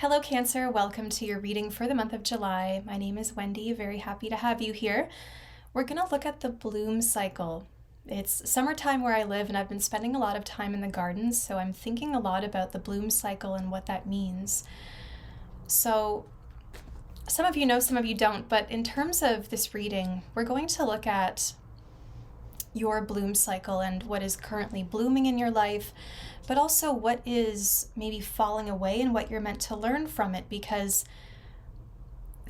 Hello, Cancer. Welcome to your reading for the month of July. My name is Wendy. Very happy to have you here. We're going to look at the bloom cycle. It's summertime where I live, and I've been spending a lot of time in the gardens, so I'm thinking a lot about the bloom cycle and what that means. So, some of you know, some of you don't, but in terms of this reading, we're going to look at your bloom cycle and what is currently blooming in your life, but also what is maybe falling away and what you're meant to learn from it. Because,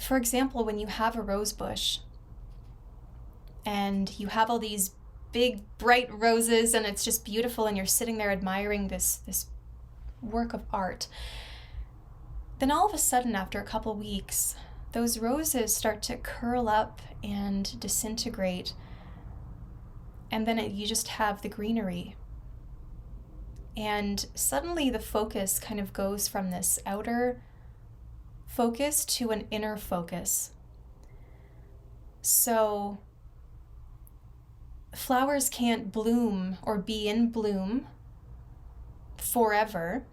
for example, when you have a rose bush and you have all these big bright roses and it's just beautiful and you're sitting there admiring this work of art, then all of a sudden after a couple weeks those roses start to curl up and disintegrate, and then you just have the greenery. And suddenly the focus kind of goes from this outer focus to an inner focus. So flowers can't bloom or be in bloom forever,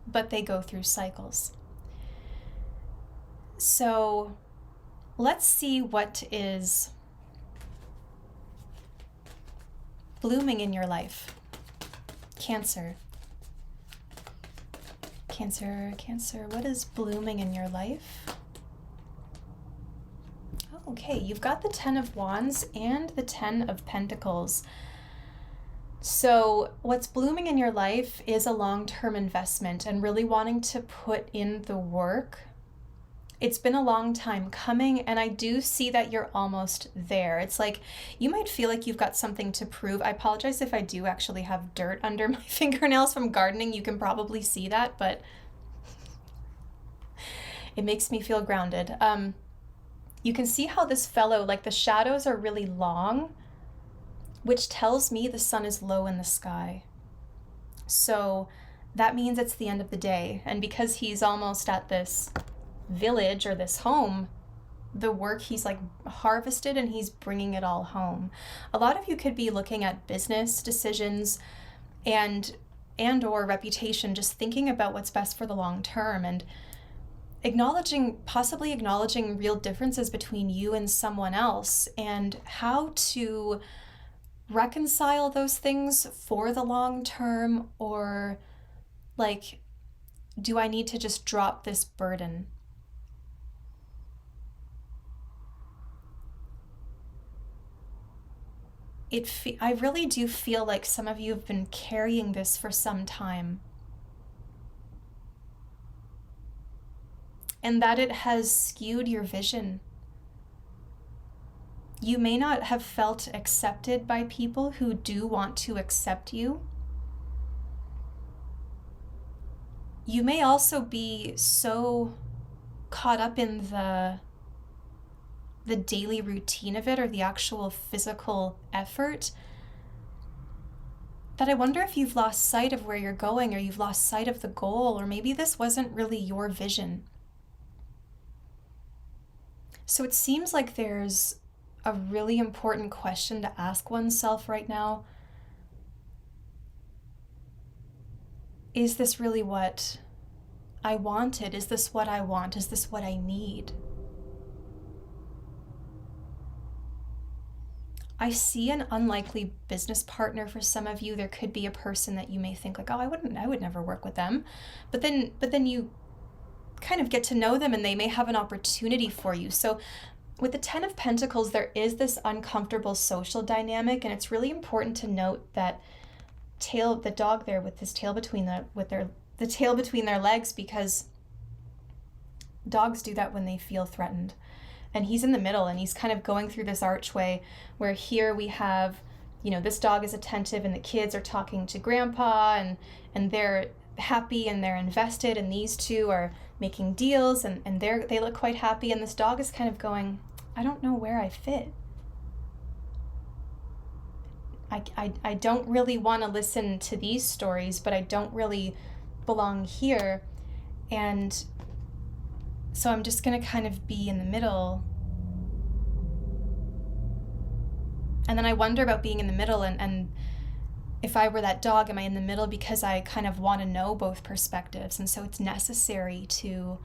but they go through cycles. So let's see what is blooming in your life. Cancer, what is blooming in your life? Okay, you've got the 10 of Wands and the 10 of Pentacles. So what's blooming in your life is a long-term investment and really wanting to put in the work. It's been a long time coming, and I do see that you're almost there. It's like you might feel like you've got something to prove. I apologize if I do actually have dirt under my fingernails from gardening. You can probably see that, but it makes me feel grounded. You can see how this fellow, like the shadows are really long, which tells me the sun is low in the sky. So that means it's the end of the day. And because he's almost at this village or this home, the work he's like harvested and he's bringing it all home. A lot of you could be looking at business decisions and or reputation, just thinking about what's best for the long term and possibly acknowledging real differences between you and someone else and how to reconcile those things for the long term, or like, do I need to just drop this burden? I really do feel like some of you have been carrying this for some time, and that it has skewed your vision. You may not have felt accepted by people who do want to accept you. You may also be so caught up in the daily routine of it, or the actual physical effort, that I wonder if you've lost sight of where you're going, or you've lost sight of the goal, or maybe this wasn't really your vision. So it seems like there's a really important question to ask oneself right now. Is this really what I wanted? Is this what I want? Is this what I need? I see an unlikely business partner for some of you. There could be a person that you may think like, oh, I would never work with them. But then you kind of get to know them and they may have an opportunity for you. So with the 10 of Pentacles, there is this uncomfortable social dynamic, and it's really important to note that the dog there with his tail between the tail between their legs, because dogs do that when they feel threatened. And he's in the middle, and he's kind of going through this archway where here we have, this dog is attentive and the kids are talking to grandpa, and they're happy and they're invested, and these two are making deals and they look quite happy, and this dog is kind of going, I don't know where I fit. I don't really want to listen to these stories, but I don't really belong here. And so I'm just going to kind of be in the middle. And then I wonder about being in the middle, and if I were that dog, am I in the middle because I kind of want to know both perspectives? And so it's necessary to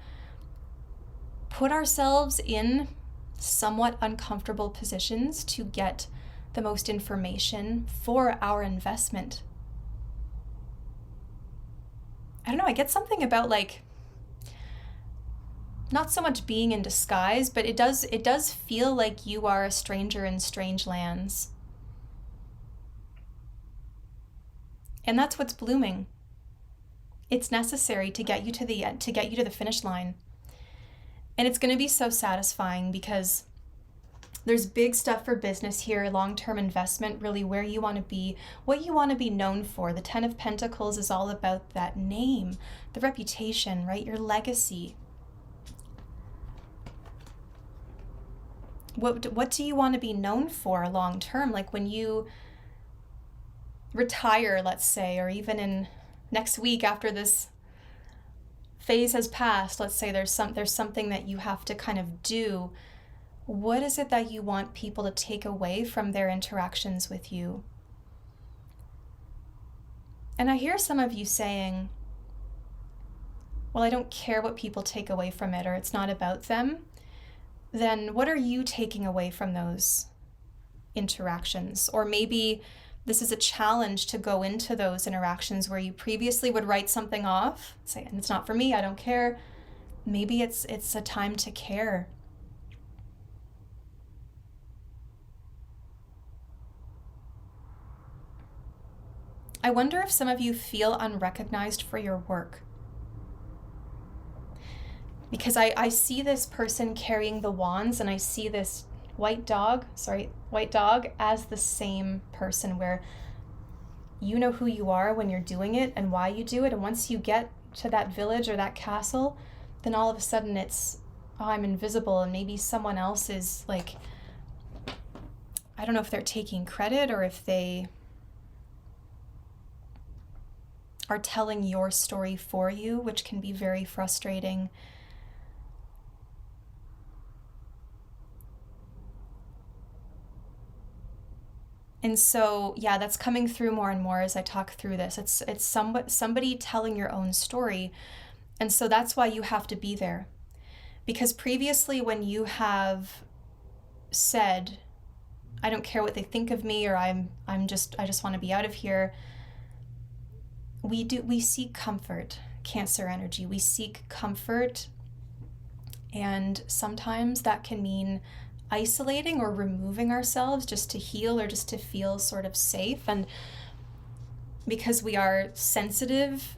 put ourselves in somewhat uncomfortable positions to get the most information for our investment. I don't know, I get something about like, not so much being in disguise, but it does feel like you are a stranger in strange lands. And that's what's blooming. It's necessary to get you to the end, to get you to the finish line. And it's going to be so satisfying because there's big stuff for business here, long-term investment, really where you want to be, what you want to be known for. The 10 of Pentacles is all about that name, the reputation, right? Your legacy. What do you want to be known for long-term? Like when you retire, let's say, or even in next week after this phase has passed, let's say there's something that you have to kind of do. What is it that you want people to take away from their interactions with you? And I hear some of you saying, well, I don't care what people take away from it, or it's not about them. Then what are you taking away from those interactions? Or maybe this is a challenge to go into those interactions where you previously would write something off, say, and it's not for me, I don't care. Maybe it's a time to care. I wonder if some of you feel unrecognized for your work. Because I see this person carrying the wands, and I see this white dog as the same person, where you know who you are when you're doing it and why you do it. And once you get to that village or that castle, then all of a sudden it's, oh, I'm invisible, and maybe someone else is like, I don't know if they're taking credit or if they are telling your story for you, which can be very frustrating. And so, yeah, that's coming through more and more as I talk through this. It's somebody telling your own story. And so that's why you have to be there. Because previously when you have said, I don't care what they think of me, or I just want to be out of here, we seek comfort, Cancer energy. We seek comfort, and sometimes that can mean isolating or removing ourselves just to heal or just to feel sort of safe. And because we are sensitive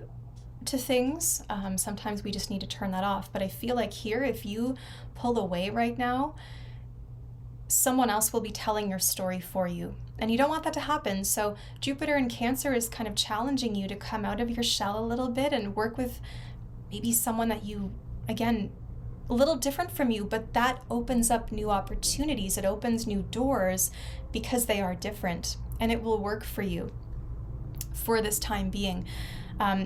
to things, sometimes we just need to turn that off. But I feel like here, if you pull away right now, someone else will be telling your story for you. And you don't want that to happen. So Jupiter in Cancer is kind of challenging you to come out of your shell a little bit and work with maybe someone that you, again, a little different from you, but that opens up new opportunities. It opens new doors because they are different, and it will work for you for this time being.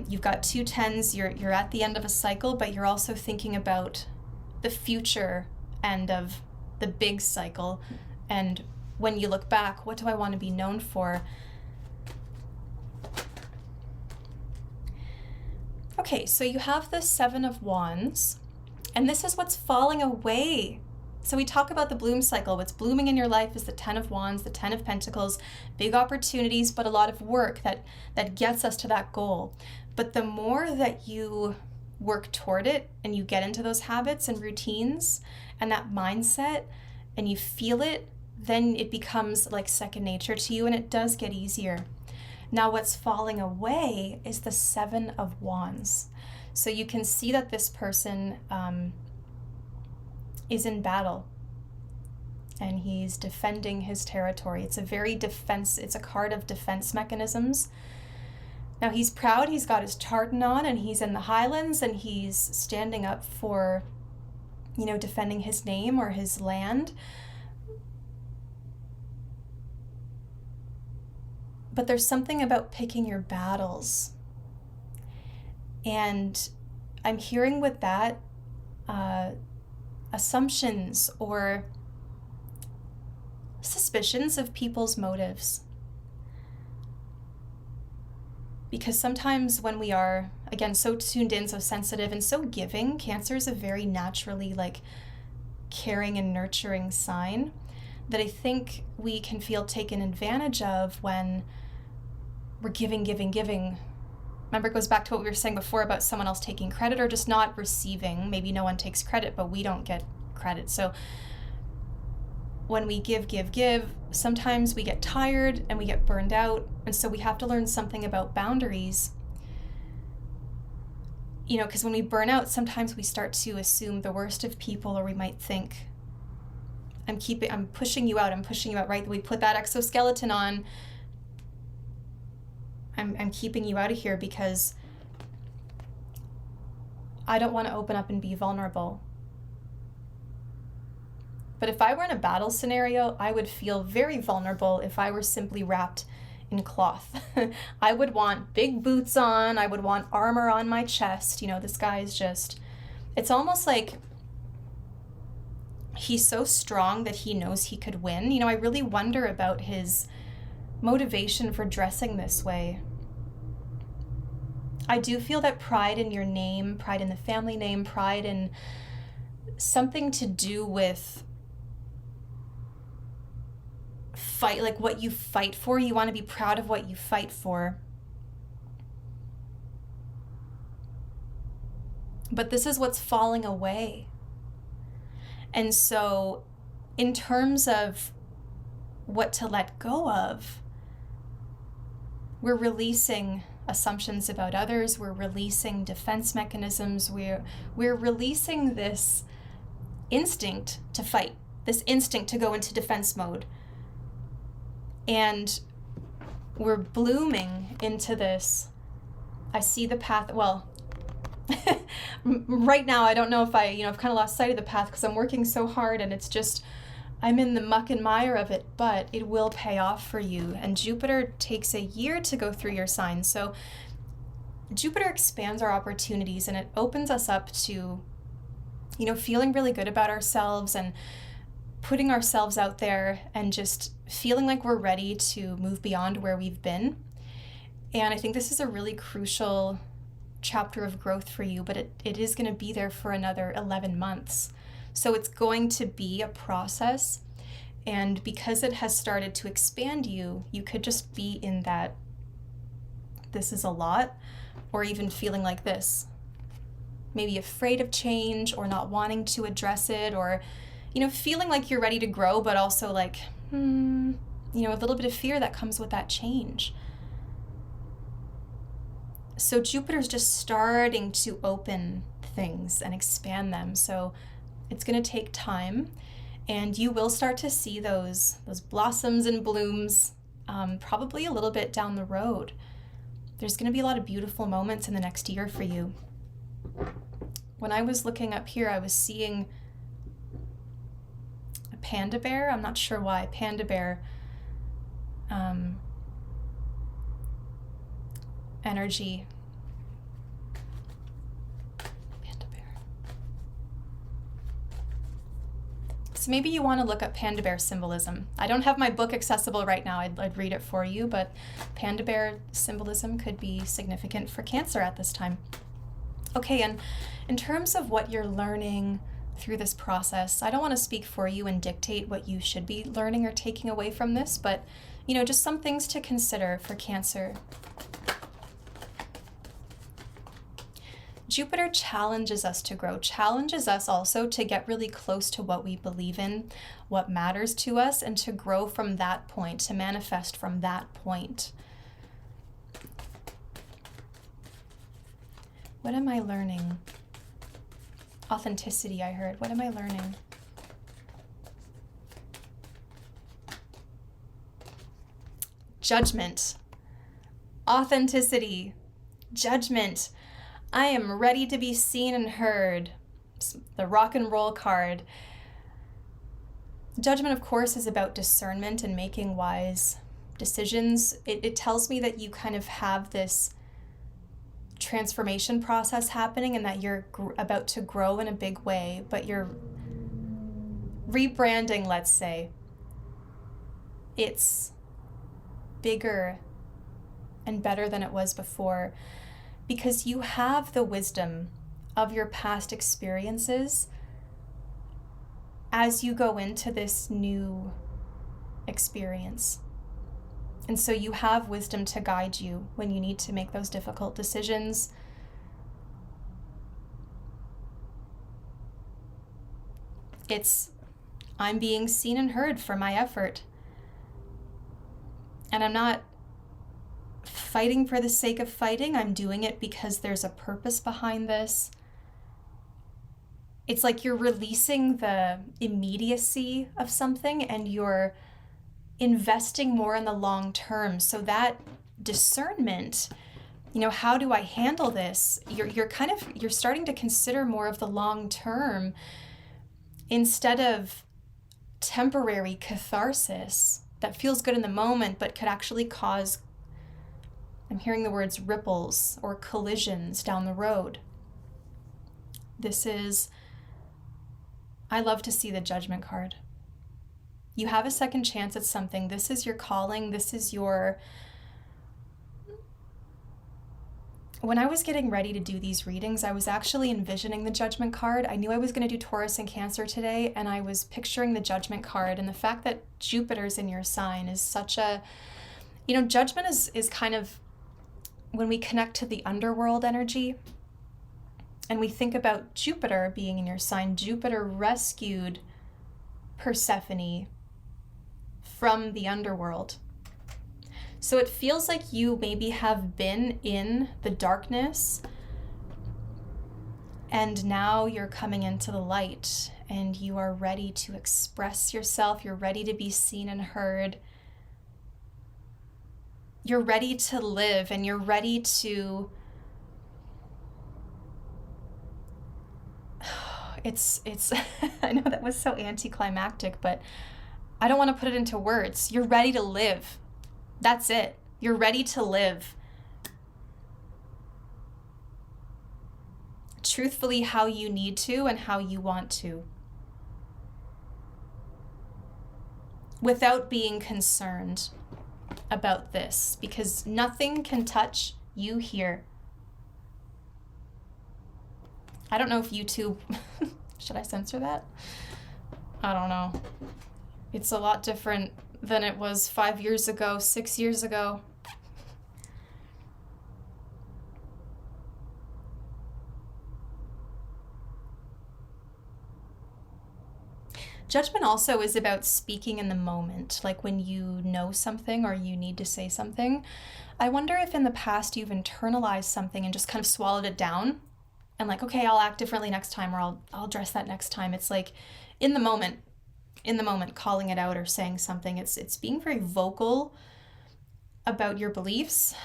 You've got 2 10s, you're at the end of a cycle, but you're also thinking about the future end of the big cycle. And when you look back, what do I want to be known for? Okay, so you have the 7 of Wands, and this is what's falling away. So we talk about the bloom cycle. What's blooming in your life is the 10 of Wands, the 10 of Pentacles, big opportunities, but a lot of work that gets us to that goal. But the more that you work toward it and you get into those habits and routines and that mindset and you feel it, then it becomes like second nature to you, and it does get easier. Now what's falling away is the 7 of Wands. So you can see that this person is in battle and he's defending his territory. It's a card of defense mechanisms. Now he's proud, he's got his tartan on, and he's in the Highlands, and he's standing up for, defending his name or his land. But there's something about picking your battles. And I'm hearing with that assumptions or suspicions of people's motives. Because sometimes when we are, again, so tuned in, so sensitive, and so giving, Cancer is a very naturally like caring and nurturing sign that I think we can feel taken advantage of when we're giving, giving, giving. Remember, it goes back to what we were saying before about someone else taking credit or just not receiving. Maybe no one takes credit, but we don't get credit. So when we give, give, give, sometimes we get tired and we get burned out. And so we have to learn something about boundaries. You know, because when we burn out, sometimes we start to assume the worst of people, or we might think, I'm pushing you out, right? We put that exoskeleton on. I'm keeping you out of here because I don't want to open up and be vulnerable. But if I were in a battle scenario, I would feel very vulnerable if I were simply wrapped in cloth. I would want big boots on. I would want armor on my chest. You know, this guy is just, it's almost like he's so strong that he knows he could win. You know, I really wonder about his motivation for dressing this way. I do feel that pride in your name, pride in the family name, pride in something to do with fight, like what you fight for. You want to be proud of what you fight for. But this is what's falling away. And so in terms of what to let go of, we're releasing assumptions about others, we're releasing defense mechanisms, we're releasing this instinct to fight, this instinct to go into defense mode. And we're blooming into this, I see the path, well, right now I don't know if I've kind of lost sight of the path because I'm working so hard and it's just, I'm in the muck and mire of it, but it will pay off for you. And Jupiter takes a year to go through your sign. So Jupiter expands our opportunities and it opens us up to, feeling really good about ourselves and putting ourselves out there and just feeling like we're ready to move beyond where we've been. And I think this is a really crucial chapter of growth for you, but it is going to be there for another 11 months. So it's going to be a process. And because it has started to expand you, you could just be in that, this is a lot, or even feeling like this. Maybe afraid of change or not wanting to address it, or, feeling like you're ready to grow, but also like, a little bit of fear that comes with that change. So Jupiter's just starting to open things and expand them. So it's going to take time, and you will start to see those blossoms and blooms probably a little bit down the road. There's going to be a lot of beautiful moments in the next year for you. When I was looking up here, I was seeing a panda bear. I'm not sure why. Panda bear energy. Panda bear. So maybe you want to look up panda bear symbolism. I don't have my book accessible right now. I'd read it for you, but panda bear symbolism could be significant for Cancer at this time. Okay, and in terms of what you're learning through this process, I don't want to speak for you and dictate what you should be learning or taking away from this, but, just some things to consider for Cancer. Jupiter challenges us to grow, challenges us also to get really close to what we believe in, what matters to us, and to grow from that point, to manifest from that point. What am I learning? Authenticity, I heard. What am I learning? Judgment. Authenticity. Judgment. I am ready to be seen and heard. The rock and roll card. Judgment, of course, is about discernment and making wise decisions. It tells me that you kind of have this transformation process happening and that you're about to grow in a big way, but you're rebranding, let's say. It's bigger and better than it was before, because you have the wisdom of your past experiences as you go into this new experience. And so you have wisdom to guide you when you need to make those difficult decisions. I'm being seen and heard for my effort. And I'm not fighting for the sake of fighting. I'm doing it because there's a purpose behind this. It's like you're releasing the immediacy of something and you're investing more in the long term. So that discernment, how do I handle this? You're starting to consider more of the long term instead of temporary catharsis that feels good in the moment but could actually cause, I'm hearing the words ripples or collisions down the road. I love to see the Judgment card. You have a second chance at something. This is your calling. When I was getting ready to do these readings, I was actually envisioning the Judgment card. I knew I was going to do Taurus and Cancer today, and I was picturing the Judgment card. And the fact that Jupiter's in your sign is such a, Judgment is kind of, when we connect to the underworld energy, and we think about Jupiter being in your sign, Jupiter rescued Persephone from the underworld. So it feels like you maybe have been in the darkness and now you're coming into the light and you are ready to express yourself. You're ready to be seen and heard. You're ready to live and you're ready to... It's I know that was so anticlimactic, but I don't want to put it into words. You're ready to live. That's it. You're ready to live. Truthfully, how you need to and how you want to. Without being concerned about this, because nothing can touch you here. I don't know if YouTube, should I censor that? I don't know. It's a lot different than it was 5 years ago, 6 years ago. Judgment also is about speaking in the moment, like when you know something or you need to say something. I wonder if in the past you've internalized something and just kind of swallowed it down and like, okay, I'll act differently next time, or I'll address that next time. It's like in the moment, calling it out or saying something. It's being very vocal about your beliefs.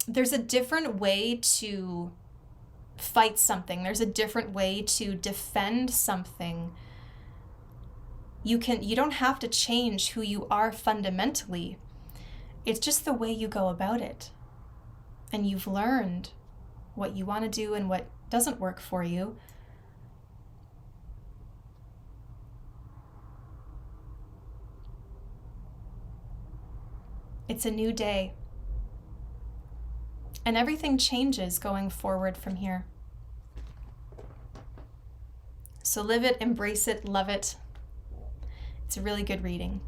There's a different way to fight something. There's a different way to defend something. You don't have to change who you are fundamentally. It's just the way you go about it. And you've learned what you want to do and what doesn't work for you. It's a new day. And everything changes going forward from here. So live it, embrace it, love it. It's a really good reading.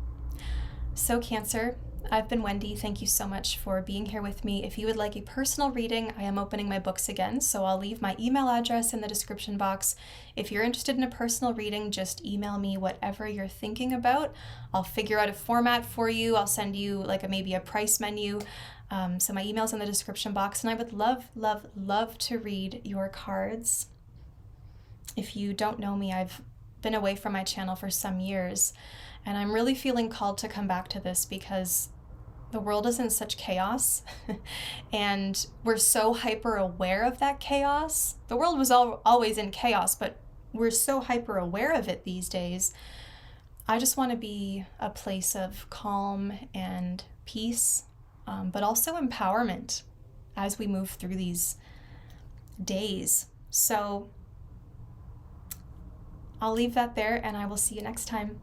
So Cancer, I've been Wendy. Thank you so much for being here with me. If you would like a personal reading, I am opening my books again, so I'll leave my email address in the description box. If you're interested in a personal reading, just email me whatever you're thinking about. I'll figure out a format for you. I'll send you maybe a price menu. So my email's in the description box, and I would love, love, love to read your cards. If you don't know me, I've been away from my channel for some years, and I'm really feeling called to come back to this because the world is in such chaos and we're so hyper aware of that chaos. The world was always in chaos, but we're so hyper aware of it these days. I just want to be a place of calm and peace, but also empowerment as we move through these days. So I'll leave that there and I will see you next time.